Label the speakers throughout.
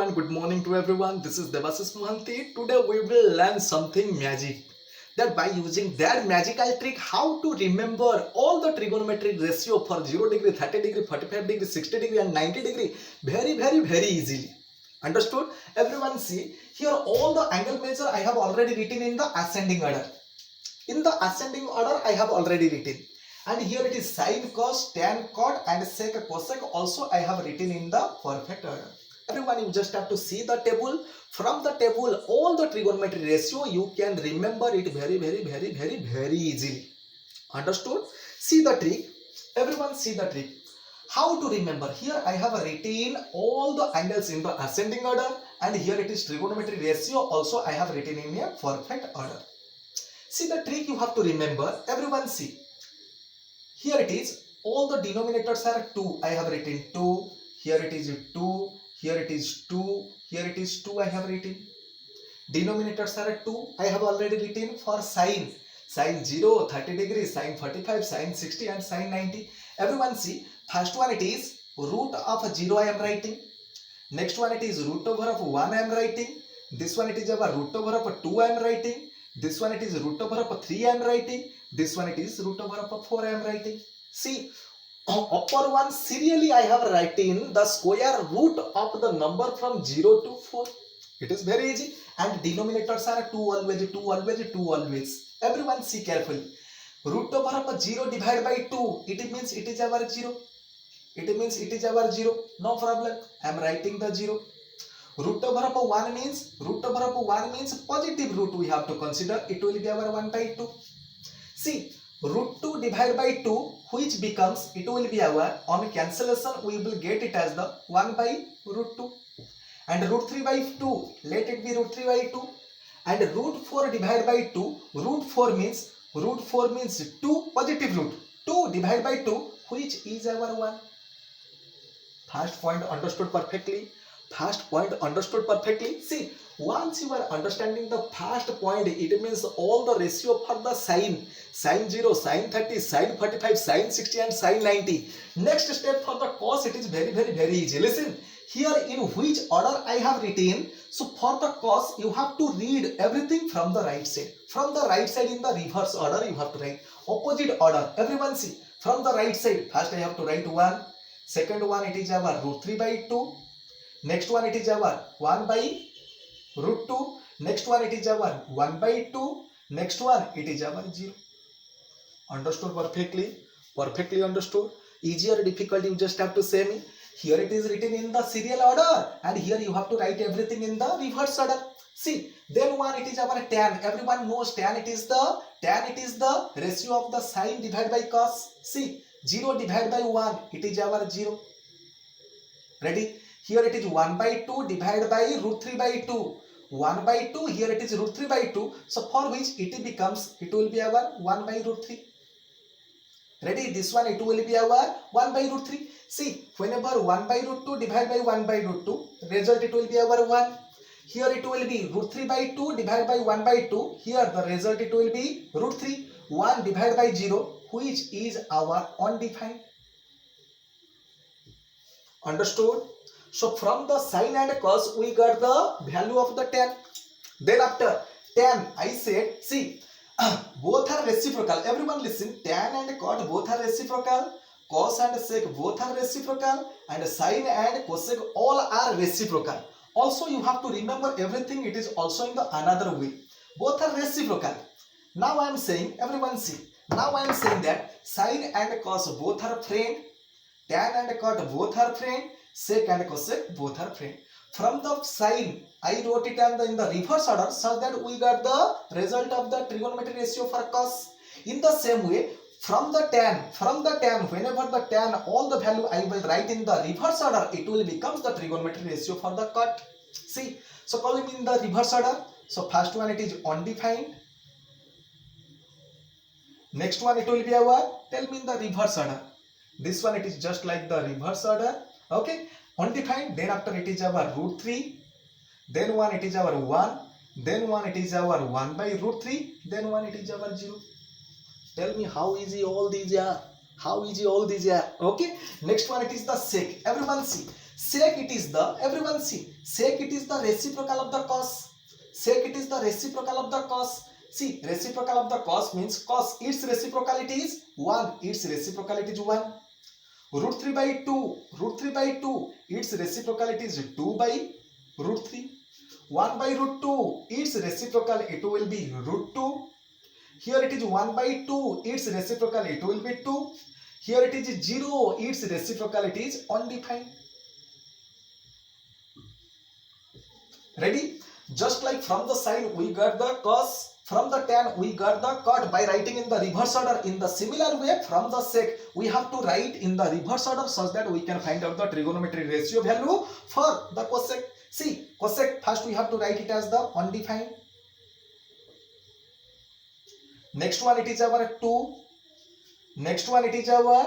Speaker 1: everyone. Good morning to everyone. This is Devasis Mohanty. Today we will learn something magic. That by using that magical trick, how to remember all the trigonometric ratio for 0 degree, 30 degree, 45 degree, 60 degree, and 90 degree very easily. Understood? Everyone see here all the angle measure I have already written in the ascending order. In the ascending order, I have already written. And here it is sine, cos, tan, cot and sec, cosec also I have written in the perfect order. Everyone, you just have to see the table. From the table, all the trigonometry ratio, you can remember it very easily. Understood? See the trick. Everyone see the trick. How to remember? Here I have written all the angles in the ascending order and here it is trigonometry ratio also I have written in a perfect order. See the trick you have to remember. Everyone see. Here it is. All the denominators are 2. I have written 2. Here it is 2. Here it is 2. Here it is 2 I have written. Denominators are 2. I have already written for sine. Sine 0, 30 degrees, sine 45, sine 60 and sine 90. Everyone see. First one it is root of 0 I am writing. Next one it is root over of 1 I am writing. This one it is our root over of 2 I am writing. This one it is root over of 3 I am writing. This one it is root over of 4 I am writing. See, upper one serially I have written the square root of the number from 0 to 4. It is very easy. And denominators are 2 always, 2 always, 2 always. Everyone see carefully. Root over of 0 divided by 2. It means it is our 0. It means it is our 0. No problem. I am writing the 0. Root over of 1 means positive root we have to consider. It will be our 1 by 2. See, root 2 divided by 2 which becomes, it will be our, on cancellation we will get it as the 1 by root 2. And root 3 by 2, let it be root 3 by 2. And root 4 divided by 2, root 4 means 2 positive root. 2 divided by 2 which is our 1. First point understood perfectly. See, once you are understanding the first point, it means all the ratio for the sine 0, sine 30, sine 45, sine 60 and sine 90. Next step for the cos, it is very easy. Listen, here in which order I have written. So for the cos, you have to read everything from the right side. From the right side in the reverse order, you have to write opposite order. Everyone see, from the right side, first I have to write 1. Second one, it is our root 3 by 2. Next one, it is our 1 by root 2. Next one, it is our 1 by 2. Next one, it is our 0. Understood perfectly? Perfectly understood. Easy or difficult, you just have to say me. Here it is written in the serial order and here you have to write everything in the reverse order. See, then one it is our tan. Everyone knows tan it is the ratio of the sine divided by cos. See, 0 divided by 1, it is our 0. Ready? Here it is 1 by 2 divided by root 3 by 2. 1 by 2, here it is root 3 by 2. So for which it becomes, it will be our 1 by root 3. Ready? This one it will be our 1 by root 3. See, whenever 1 by root 2 divided by 1 by root 2, result it will be our 1. Here it will be root 3 by 2 divided by 1 by 2. Here the result it will be root 3. 1 divided by 0, which is our undefined. Understood? So from the sine and cos, we got the value of the tan. Then after tan, I said, see, both are reciprocal. Everyone listen, tan and cot both are reciprocal. Cos and sec both are reciprocal. And sine and cosec all are reciprocal. Also you have to remember everything, it is also in the another way. Both are reciprocal. Now I am saying, everyone see, now I am saying that sine and cos both are friend. Tan and cot both are friend. Sec and cosec both are friend. From the sine, I wrote it in the reverse order so that we got the result of the trigonometry ratio for cos. In the same way, from the tan, whenever the tan, all the value I will write in the reverse order, it will become the trigonometry ratio for the cot. See, so call it in the reverse order. So first one it is undefined. Next one it will be our, tell me in the reverse order. This one it is just like the reverse order. Okay, undefined. Then after it is our root 3. Then one it is our 1. Then one it is our 1 by root 3. Then one it is our 0. Tell me how easy all these are. Okay, next one it is the sec. Everyone see, Sec it is the, everyone see, sec it is the reciprocal of the cos. Sec it is the reciprocal of the cos. See, reciprocal of the cos means cos, its reciprocality is 1, its reciprocality is 1. Root 3 by 2, root 3 by 2, its reciprocality is 2 by root 3. 1 by root 2, its reciprocal, it will be root 2. Here it is 1 by 2, its reciprocal, it will be 2. Here it is 0, its reciprocality is undefined. Ready? Just like from the sine we got the cos, from the tan we got the cot by writing in the reverse order. In the similar way, from the sec we have to write in the reverse order such that we can find out the trigonometric ratio value for the cosec. See, cosec first we have to write it as the undefined. Next one it is our 2. Next one it is our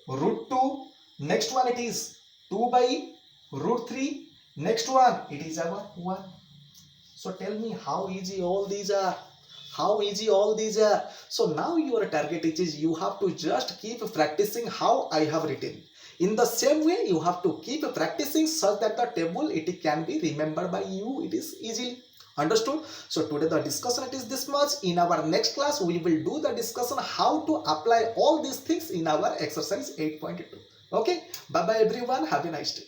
Speaker 1: root 2. Next one it is 2 by root 3. Next one it is our 1. So tell me how easy all these are. How easy all these are. So now your target is you have to just keep practicing how I have written. In the same way you have to keep practicing such that the table it can be remembered by you. It is easily understood. So today the discussion it is this much. In our next class we will do the discussion how to apply all these things in our exercise 8.2. Okay, bye bye everyone, have a nice day.